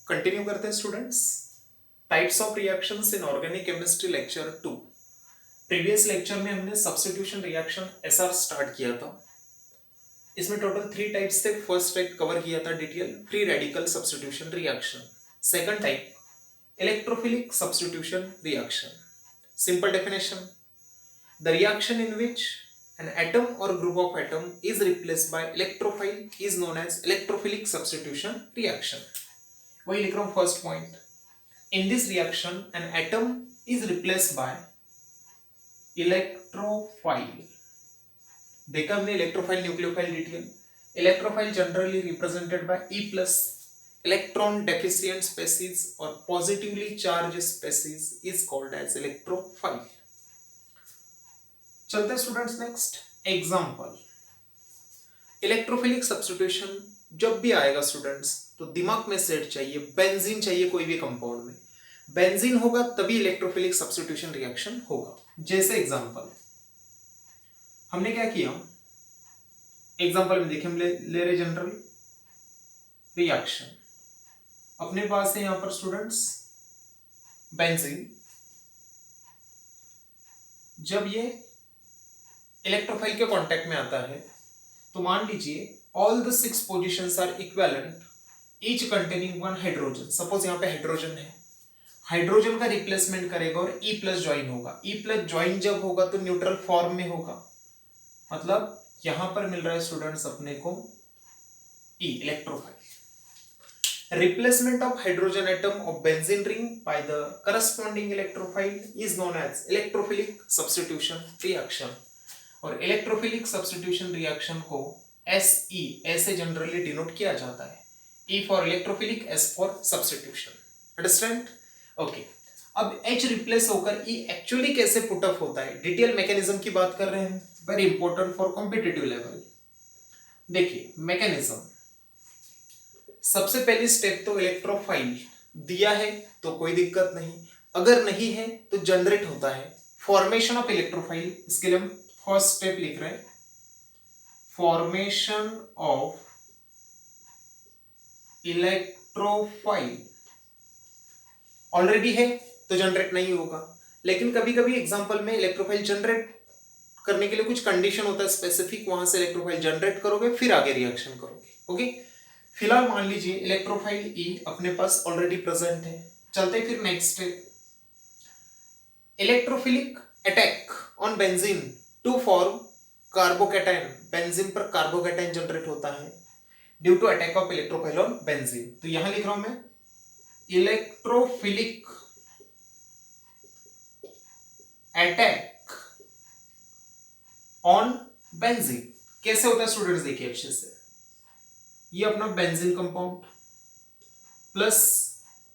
Continue करते हैं students. Types of reactions in organic chemistry lecture 2। Previous lecture में हमने सब्स्टिट्यूशन रिएक्शन एसआर स्टार्ट किया था। इसमें टोटल 3 टाइप्स थे। फर्स्ट टाइप कवर किया था detail free radical substitution reaction. Second type electrophilic substitution reaction. Simple definition: the reaction in which an atom or group of atom is replaced by electrophile is known as electrophilic substitution reaction. वही लिख रहा हूं first point. In this reaction an atom is replaced by electrophile. देखा हमने electrophile nucleophile detail. Electrophile generally represented by E plus. Electron deficient species और positively charge species is called as electrophile. चलते students next example. Electrophilic substitution जब भी आएगा students तो दिमाग में सेट चाहिए, बेंजीन चाहिए कोई भी कंपाउंड में। बेंजीन होगा तभी इलेक्ट्रोफिलिक सब्स्टिट्यूशन रिएक्शन होगा। जैसे एग्जांपल हमने क्या किया, एग्जांपल में देखिए हम ले रहे जनरल रिएक्शन। अपने पास है यहां पर स्टूडेंट्स बेंजीन। जब ये इलेक्ट्रोफाइल के कांटेक्ट में आता है तो मान लीजिए all the 6 positions are equivalent, each containing one hydrogen. Suppose यहाँ पे हाइड्रोजन है, हाइड्रोजन का रिप्लेसमेंट करेगा और E प्लस ज्वाइन होगा। E प्लस ज्वाइन जब होगा तो न्यूट्रल फॉर्म में होगा, मतलब यहां पर मिल रहा है स्टूडेंट्स अपने को E electrophile. Replacement of hydrogen atom of benzene ring by the corresponding electrophile is known as electrophilic substitution reaction। और इलेक्ट्रोफिलिक सब्स्टिट्यूशन रिएक्शन को SE ऐसे जनरली डिनोट किया जाता है। E for electrophilic, S for substitution. Understand? Okay. अब H replace होकर E actually कैसे put up होता है, डिटेल मैकेनिज्म की बात कर रहे हैं, very important for competitive level. देखिए मैकेनिज्म, सबसे पहली स्टेप तो इलेक्ट्रोफाइल दिया है तो कोई दिक्कत नहीं, अगर नहीं है तो जनरेट होता है फॉर्मेशन ऑफ इलेक्ट्रोफाइल। इसके लिए हम फर्स्ट स्टेप लिख रहे हैं, फॉर्मेशन ऑफ इलेक्ट्रोफाइल। ऑलरेडी है तो जनरेट नहीं होगा, लेकिन कभी कभी एग्जांपल में इलेक्ट्रोफाइल जनरेट करने के लिए कुछ कंडीशन होता है स्पेसिफिक, वहां से इलेक्ट्रोफाइल जनरेट करोगे फिर आगे रिएक्शन करोगे। ओके, फिलहाल मान लीजिए इलेक्ट्रोफाइल E अपने पास ऑलरेडी प्रेजेंट है। चलते फिर next step, electrophilic attack on benzene to form carbocation. Benzene पर कार्बोकैटायन जनरेट होता है due to attack of electrophile on benzene. तो यहां लिख रहा हूं मैं इलेक्ट्रोफिलिक अटैक ऑन बेंजीन। कैसे होता है स्टूडेंट्स, देखिए अच्छे से। ये अपना benzene compound plus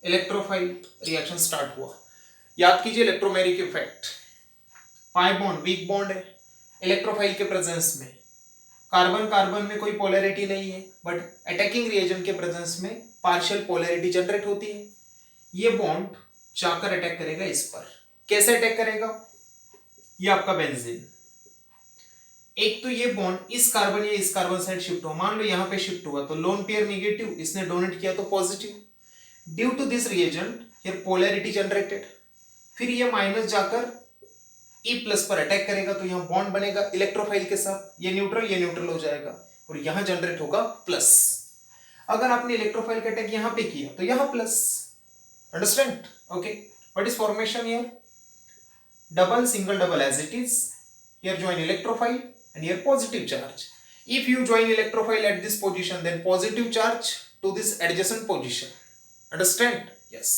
electrophile reaction start हुआ। याद कीजिए electromeric effect, pi bond weak bond है इलेक्ट्रोफाइल के प्रेजेंस में, कार्बन कार्बन में कोई पोलैरिटी नहीं है, बट अटैकिंग रिएजेंट के प्रेजेंस में पार्शियल पोलैरिटी जनरेट होती है। ये बॉन्ड जाकर अटैक करेगा इस पर। कैसे अटैक करेगा, ये आपका बेंजीन, एक तो ये बॉन्ड इस कार्बन या इस कार्बन साइड शिफ्ट हो, मान लो यहां पे शिफ्ट हुआ तो लोन पेयर नेगेटिव, इसने डोनेट किया तो positive. Due to this reagent here polarity generated, फिर ये माइनस जाकर E प्लस पर अटैक करेगा तो यहां बॉन्ड बनेगा इलेक्ट्रोफाइल के साथ, ये न्यूट्रल हो जाएगा और यहां जनरेट होगा प्लस। अगर आपने इलेक्ट्रोफाइल का अटैक यहां पे किया तो यहां plus. Understand? Okay, what is formation here, double single double as it is. Here join electrophile and here positive charge. If you join electrophile at this position, then positive charge to this adjacent position. Understand? Yes.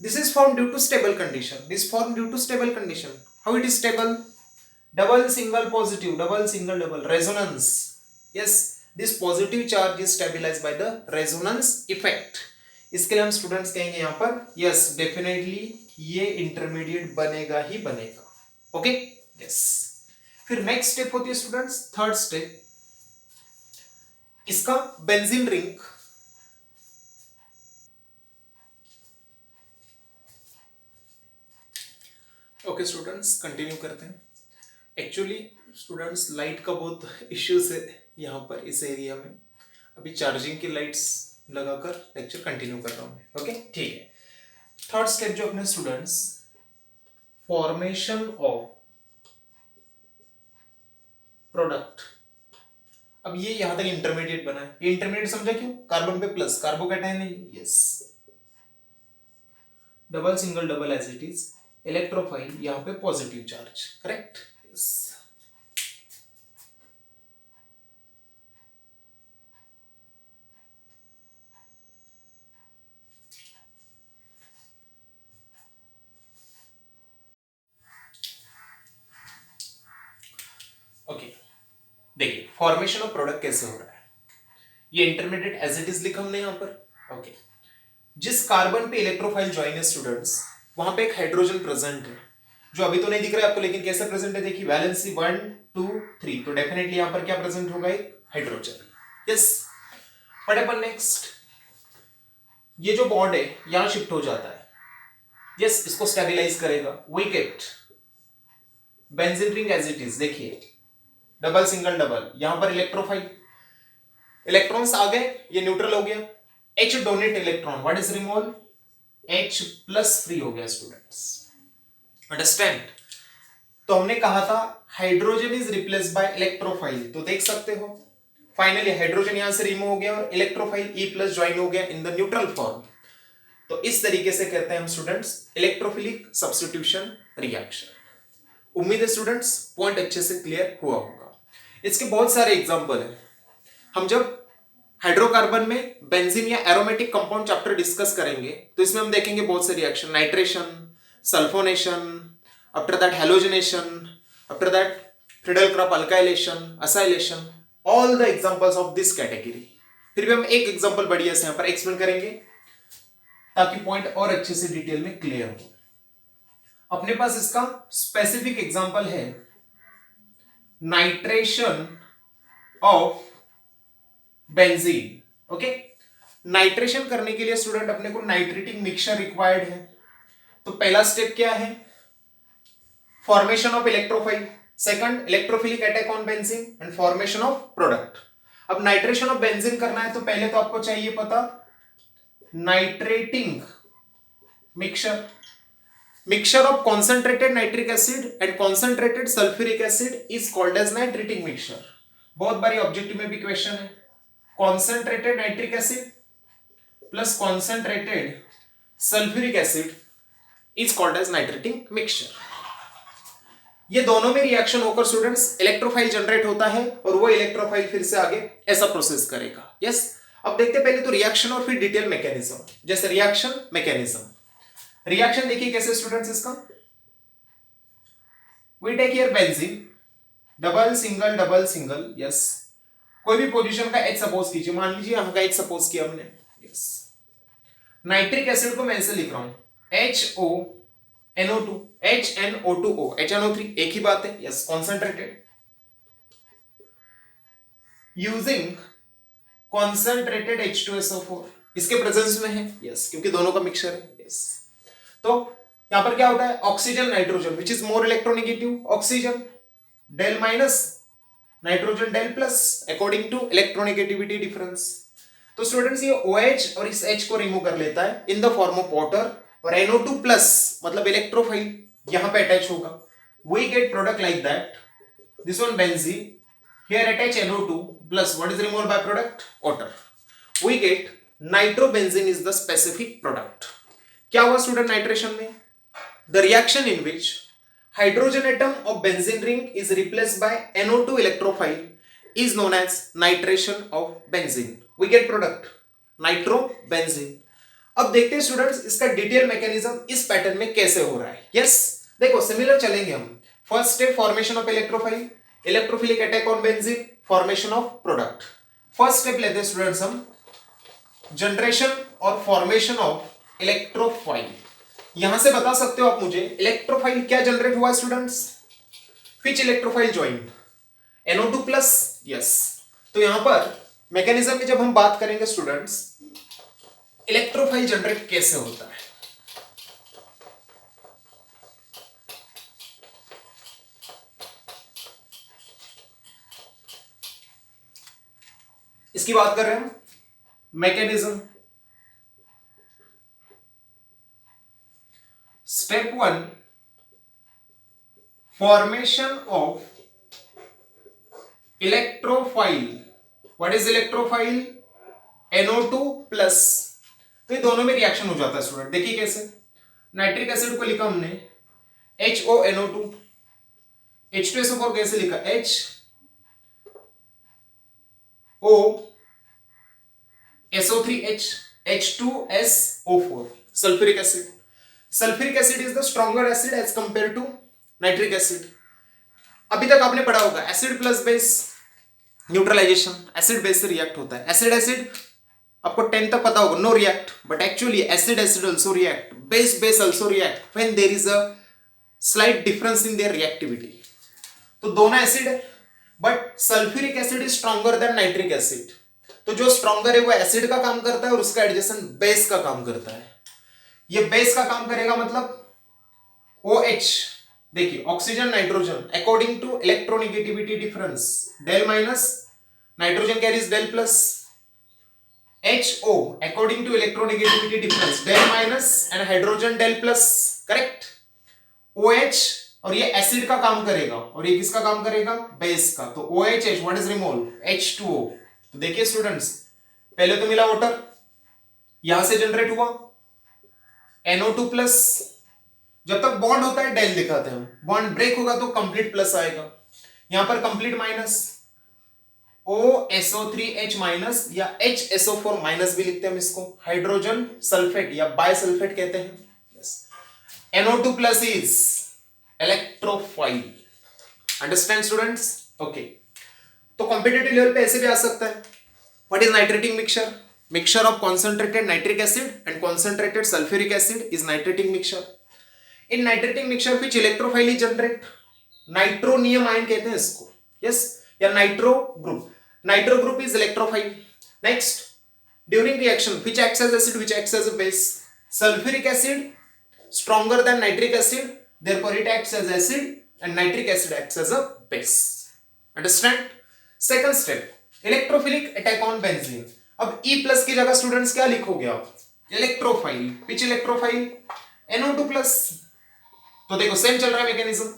This is formed due to stable condition. This formed due to stable condition. How it is stable? Double single positive, double single double resonance. Yes, this positive charge is stabilized by the resonance effect. इसके लिए हम students कहेंगे यहाँ पर yes, definitely ये intermediate बनेगा ही बनेगा। Okay, yes. फिर नेक्स्ट स्टेप होती है स्टूडेंट्स थर्ड स्टेप, इसका benzene ring. Okay students, continue करते हैं। एक्चुअली स्टूडेंट्स लाइट का बहुत इश्यूज है यहाँ पर इस एरिया में। अभी चार्जिंग की लाइट्स लगाकर लेक्चर कंटिन्यू कर रहा हूं मैं। ओके ठीक है, थर्ड स्टेप जो अपने स्टूडेंट्स, फॉर्मेशन ऑफ प्रोडक्ट। अब ये यहां तक इंटरमीडिएट बना है, ये इंटरमीडिएट समझा क्यों, कार्बन पे प्लस, कार्बोकैटायन है, yes, double single double as it is, electrophile यहां पे positive charge, correct, yes. Okay देखिए फॉर्मेशन ऑफ प्रोडक्ट कैसे हो रहा है, ये इंटरमीडिएट एज इट इज लिखा हमने यहां पर। ओके जिस कार्बन पे इलेक्ट्रोफाइल ज्वाइन है स्टूडेंट्स, वहां पे एक हाइड्रोजन प्रेजेंट है, जो अभी तो नहीं दिख रहा है आपको, लेकिन कैसे प्रेजेंट है देखिए, वैलेंसी 1 2 3, तो डेफिनेटली यहां पर क्या प्रेजेंट होगा, एक hydrogen, yes. What happen next, ये जो बॉन्ड है यहां शिफ्ट हो जाता है, यस, इसको स्टेबलाइज करेगा, we get benzene ring as it is, देखिए डबल सिंगल डबल, यहां पर इलेक्ट्रोफाइल, इलेक्ट्रॉन्स आ गए, ये न्यूट्रल हो गया, H donate electron, what is removal, H plus free हो गया स्टूडेंट्स, अंडरस्टैंड। तो हमने कहा था hydrogen is replace by electrophile, तो देख सकते हो फाइनली हाइड्रोजन यहां से रिमूव हो गया और इलेक्ट्रोफाइल E प्लस ज्वाइन हो गया इन द न्यूट्रल फॉर्म। तो इस तरीके से कहते हैं हम स्टूडेंट्स इलेक्ट्रोफिलिक सब्स्टिट्यूशन रिएक्शन। उम्मीद है स्टूडेंट्स पॉइंट अच्छे से क्लियर हुआ होगा। इसके बहुत सारे एग्जांपल हैं, हम जब हाइड्रोकार्बन में बेंजीन या एरोमेटिक कंपाउंड चैप्टर डिस्कस करेंगे तो इसमें हम देखेंगे बहुत से reaction, nitration, sulphonation, after that halogenation, after that Friedel-crop alkylation, acylation, all the examples of this category. फिर भी हम एक एग्जांपल बढ़िया से यहां पर एक्सप्लेन करेंगे ताकि पॉइंट और अच्छे से डिटेल में क्लियर हो। अपने पास इसका स्पेसिफिक एग्जांपल है nitration of benzene. Okay nitration करने के लिए स्टूडेंट अपने को नाइट्रेटिंग मिक्सचर रिक्वायर्ड है। तो पहला स्टेप क्या है, formation of electrophile, second electrophilic attack on benzene and formation of product. अब नाइट्रेशन ऑफ बेंजीन करना है तो पहले तो आपको चाहिए पता nitrating mixture, mixture of concentrated nitric acid and concentrated sulphuric acid is called as nitrating mixture. बहुत बारी ऑब्जेक्टिव में भी क्वेश्चन है, concentrated nitric acid plus concentrated sulfuric acid is called as nitrating mixture। ये दोनों में रिएक्शन होकर students electrophile generate होता है और वो इलेक्ट्रोफाइल फिर से आगे ऐसा प्रोसेस करेगा, यस। अब देखते हैं पहले तो रिएक्शन और फिर डिटेल मैकेनिज्म। जैसे रिएक्शन मैकेनिज्म, रिएक्शन देखिए कैसे स्टूडेंट्स, इसका we take here benzene, double single, yes, कोई भी पोजीशन का H सपोज कीजिए, मान लीजिए हम का H सपोज किया हमने, यस। नाइट्रिक एसिड को मैं ऐसे लिख रहा हूं HONO2, HNO2O, HNO3 एक ही बात है, yes, concentrated using concentrated H2SO4 इसके प्रेजेंस में है, यस, क्योंकि दोनों का मिक्सचर है, यस। तो यहां पर क्या होता है, oxygen nitrogen which is more electronegative, oxygen del minus nitrogen del plus according to electronegativity difference. तो स्टूडेंट्स ये OH और इस H को रिमूव कर लेता है in the form of water और NO2 प्लस मतलब इलेक्ट्रोफाइल यहां पे अटैच होगा, we get product like that, this one benzene, here attach NO2 plus what is removed by product, water, we get nitrobenzene is the specific product. क्या हुआ student nitration में, the reaction in which hydrogen atom of benzene ring is replaced by NO2 electrophile is known as nitration of benzene. We get product nitrobenzene। अब देखते हैं students इसका detail mechanism इस pattern में कैसे हो रहा है, यस। देखो सिमिलर चलेंगे हम, first step formation of electrophile, electrophilic attack on benzene, formation of product. First step लेते हैं स्टूडेंट्स हम जनरेशन और फॉर्मेशन ऑफ इलेक्ट्रोफाइल। यहां से बता सकते हो आप मुझे इलेक्ट्रोफाइल क्या जनरेट हुआ students, which electrophile join, NO2 plus, yes. तो यहां पर मैकेनिज्म में जब हम बात करेंगे स्टूडेंट्स इलेक्ट्रोफाइल जनरेट कैसे होता है, इसकी बात कर रहे हैं हम। mechanism. Step 1, formation of electrophile. What is electrophile? NO2 plus. तो ये दोनों में रिएक्शन हो जाता है स्टूडेंट। देखिए कैसे, नाइट्रिक एसिड को लिखा हमने HONO2, H2SO4 कैसे लिखा? HOSO3H, H2SO4, sulphuric acid. Sulphuric acid is the stronger acid as compare to nitric acid. अभी तक आपने पढ़ा होगा acid plus base neutralization, acid base से रिएक्ट होता है। एसिड एसिड आपको 10 तक पता होगा, no react, but actually acid acid also react, base base also react when there is a slight difference in their reactivity. तो दोनों एसिड है, but sulphuric acid is stronger then nitric acid. तो जो stronger है वो acid का काम करता है और उसका एडजेसेंट बेस का काम करता है। ये बेस का काम करेगा मतलब OH, देखिए oxygen nitrogen according to electronegativity difference, del minus nitrogen carries del plus, HO according to electronegativity difference del minus and hydrogen del plus, correct. OH और ये एसिड का काम करेगा और ये किसका काम करेगा? बेस का। तो OHH what is remove? H2O। तो देखिए स्टूडेंट्स, पहले तो मिला वाटर, यहां से जनरेट हुआ NO2 प्लस, जब तक बॉन्ड होता है डेल दिखाते हैं हम, बॉन्ड ब्रेक होगा तो कंप्लीट प्लस आएगा, यहां पर कंप्लीट माइनस, OSO3H माइनस या HSO4 माइनस भी लिखते हैं हम इसको, हाइड्रोजन सल्फेट या बायसल्फेट कहते हैं। NO2 plus is electrophile. Understand students? Okay, तो कॉम्पिटिटिव लेवल पे ऐसे भी आ सकता है। What is nitrating mixture? Mixture of concentrated nitric acid and concentrated sulphuric acid is nitrating mixture. In nitrating mixture which electrophile is generate, nitronium ion कहते हैं इसको, यस, या nitro group. Nitro group is electrophile. Next, during reaction which acts as acid, which acts as a base, sulphuric acid stronger than nitric acid, therefore it acts as acid and nitric acid acts as a base. Understand? Second step, electrophilic attack on benzene. अब E plus की जगह students क्या लिखोगे आप? Electrophile. Pitch electrophile NO2 plus. तो देखो same चल रहा है मैकेनिज्म,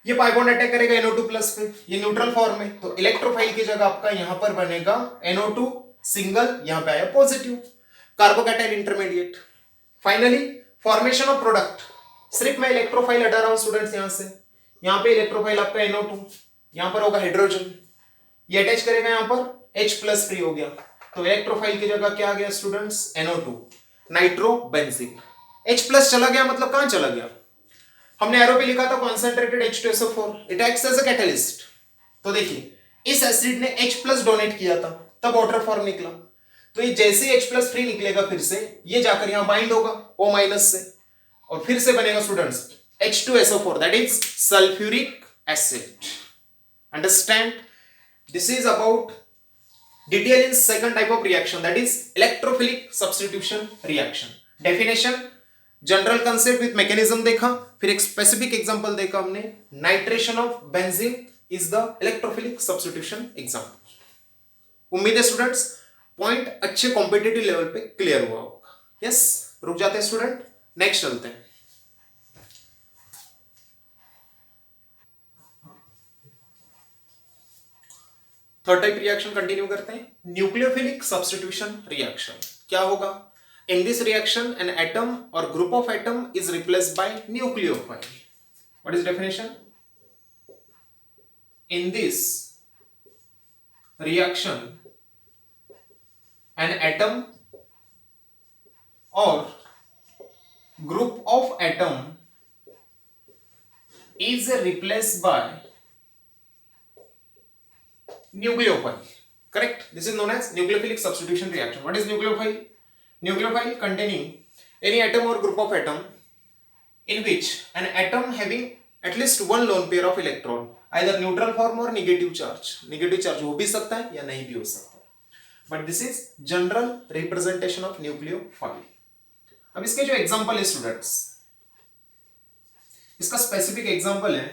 ये पाई बॉन्ड अटैक करेगा NO2 प्लस पे, ये न्यूट्रल फॉर्म में, तो इलेक्ट्रोफाइल की जगह आपका यहां पर बनेगा NO2 सिंगल, यहां पे आया positive, carbocation intermediate. Finally formation of product, सिर्फ मैं इलेक्ट्रोफाइल हटा रहा हूं स्टूडेंट्स, यहां से यहां पे इलेक्ट्रोफाइल आपका NO2, यहां पर होगा हाइड्रोजन, ये अटैच करेगा यहां पर, H प्लस फ्री हो गया, तो इलेक्ट्रोफाइल की जगह क्या आ गया students? NO2, nitro benzene. H plus चला गया मतलब कहां चला गया? हमने एरो पे लिखा था concentrated H2SO4, it acts as a catalyst. तो देखिए इस एसिड ने H प्लस डोनेट किया था, तब वाटर फॉर्म निकला, तो ये जैसे ही H प्लस फ्री निकलेगा फिर से, ये जाकर यहां बाइंड होगा O माइनस से, और फिर से बनेगा students H2SO4, that is sulphuric acid. Understand? This is about detail in second type of reaction, that is electrophilic substitution reaction. Definition, general concept with mechanism देखा, फिर एक स्पेसिफिक एग्जांपल देखा हमने, nitration of benzene is the electrophilic substitution example. उम्मीद है students point अच्छे competitive level पे clear हुआ होगा। यस, रुक जाते हैं स्टूडेंट, नेक्स्ट चलते हैं। थर्ड टाइप रिएक्शन कंटिन्यू करते हैं, न्यूक्लियोफिलिक सब्स्टिट्यूशन रिएक्शन। क्या होगा? In this reaction an atom और group of atom is replaced by nucleophile. What is definition? In this reaction an atom or group of atom is replaced by nucleophile. Correct? This is known as nucleophilic substitution reaction. What is nucleophile? Nucleophile containing any atom or group of atom in which an atom having at least one lone pair of electron, either neutral form or negative charge. Negative charge हो भी सकता है या नहीं भी हो सकता है, but this is general representation of nucleophile. अब इसके जो एग्जांपल है स्टूडेंट्स, इसका स्पेसिफिक एग्जांपल है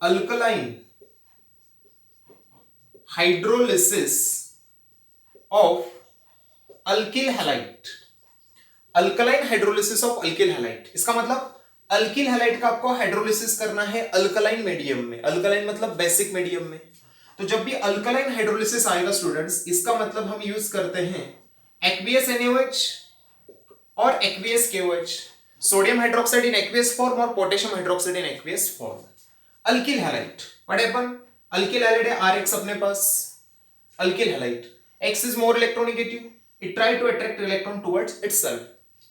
alkaline hydrolysis of alkyl halide, alkaline hydrolysis of alkyl halide. इसका मतलब अल्किल हैलाइड का आपको हाइड्रोलिसिस करना है अल्कलाइन मीडियम में, अल्कलाइन मतलब बेसिक मीडियम में। तो जब भी अल्कलाइन हाइड्रोलिसिस आएगा स्टूडेंट्स, इसका मतलब हम यूज करते हैं एक्वियस NaOH और aqueous KOH, sodium hydroxide in aqueous form और potassium hydroxide in aqueous form. Alkyl halide, what happen, alkyl halide है RX अपने पास, alkyl halide, X is more electronegative, it try to attract electron towards itself,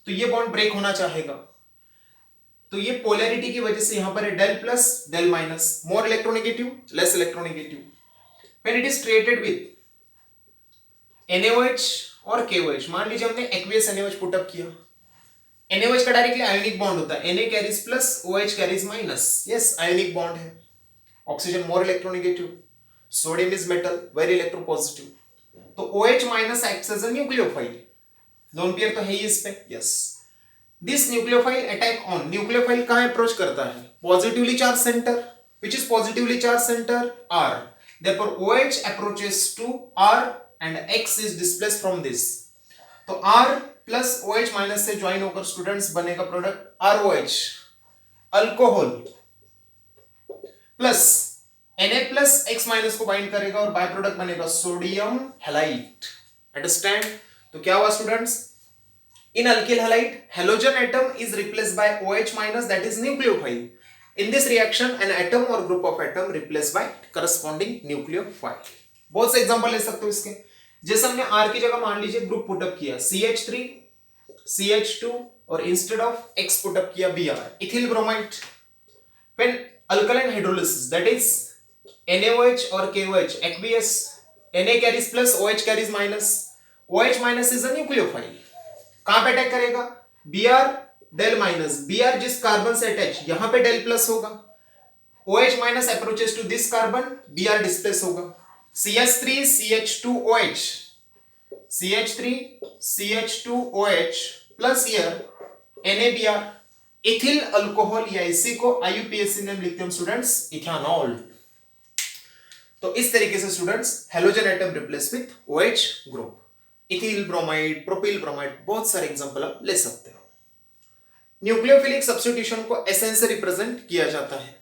तो ये bond break होना चाहेगा, तो ये पोलैरिटी की वजह से यहां पर है del plus del minus, more electronegative less electronegative. When it is created with NaOH और KOH, मान लीजिए हमने एक्वियस NaOH पुट अप किया, NaOH का डायरेक्टली आयोनिक बॉन्ड होता है, Na carries plus OH carries minus, yes ionic bond है, oxygen more electronegative, sodium is metal very electropositive, तो OH minus acts as a nucleophile, lone pair तो है ही इस पे, yes. This nucleophile attack on, nucleophile कहां approach करता है, positively charge centre, which is positively charge centre R, therefore OH approaches to R and X is displaced from this, तो R plus OH minus से join होकर students बनेगा product ROH, alcohol, plus Na plus X minus को bind करेगा और by product बनेगा sodium halide, understand. तो क्या हुआ students, in alkyl halide halogen atom is replaced by OH minus, that is nucleophile. In this reaction an atom or group of atom replaced by corresponding nucleophile. बहुत से example ले सकते हो इसके, जैसे हमने R की जगह मान लीजिए ग्रुप पुट अप किया CH3 CH2 और instead of X put up किया Br, ethyl bromide. When alkaline hydrolysis, that is NaOH और KOH aqueous, Na carries plus OH carries minus, OH minus is a nucleophile, कहां पे attack करेगा, Br del minus, Br जिस carbon से attach, यहां पे del plus होगा, OH minus approaches to this carbon, Br displace होगा, CH3 CH2OH, CH3 CH2OH plus here NaBr, ethyl alcohol, या इसी को IUPAC नेम लिखते हैं स्टूडेंट्स इथेनॉल। तो इस तरीके से students halogen atom replace with OH group, ethyl bromide, propyl bromide, बहुत सारे एग्जांपल आप ले सकते हो। न्यूक्लियोफिलिक सब्स्टिट्यूशन को SN से रिप्रेजेंट किया जाता है।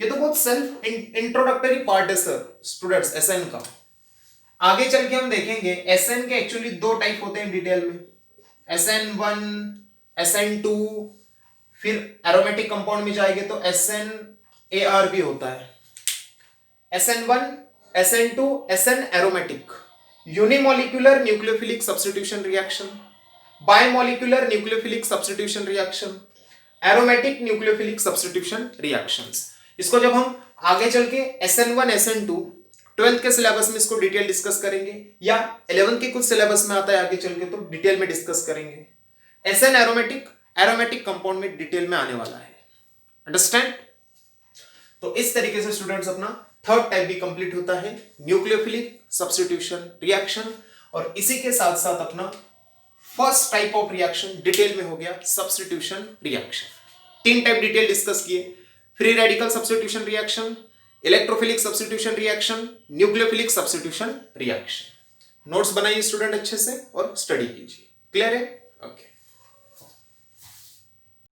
ये तो बहुत सेल्फ इंट्रोडक्टरी पार्ट है सर स्टूडेंट्स SN का। आगे चल के हम देखेंगे SN के एक्चुअली दो टाइप होते हैं डिटेल में, SN1 SN2, फिर एरोमेटिक कंपाउंड में जाएंगे तो SNAR भी होता है, SN1 SN2 SN aromatic, unimolecular nucleophilic substitution reaction, bimolecular nucleophilic substitution reaction, aromatic nucleophilic substitution reactions. इसको जब हम आगे चल के SN1 SN2 12th के सिलेबस में इसको डिटेल डिस्कस करेंगे, या 11th के कुछ सिलेबस में आता है आगे चल के तो डिटेल में डिस्कस करेंगे। SN एरोमेटिक कंपाउंड में डिटेल में आने वाला है, अंडरस्टैंड। तो इस तरीके से स्टूडेंट्स अपना थर्ड टाइप भी कंप्लीट होता है, न्यूक्लियोफिलिक सब्स्टिट्यूशन रिएक्शन, और इसी के साथ साथ अपना first type of reaction detail में हो गया सब्स्टिट्यूशन रिएक्शन। तीन टाइप डिटेल डिस्कस किए, free radical substitution reaction, electrophilic substitution reaction, nucleophilic substitution reaction. Notes बनाइए स्टूडेंट अच्छे से और स्टडी कीजिए, क्लियर है, ओके।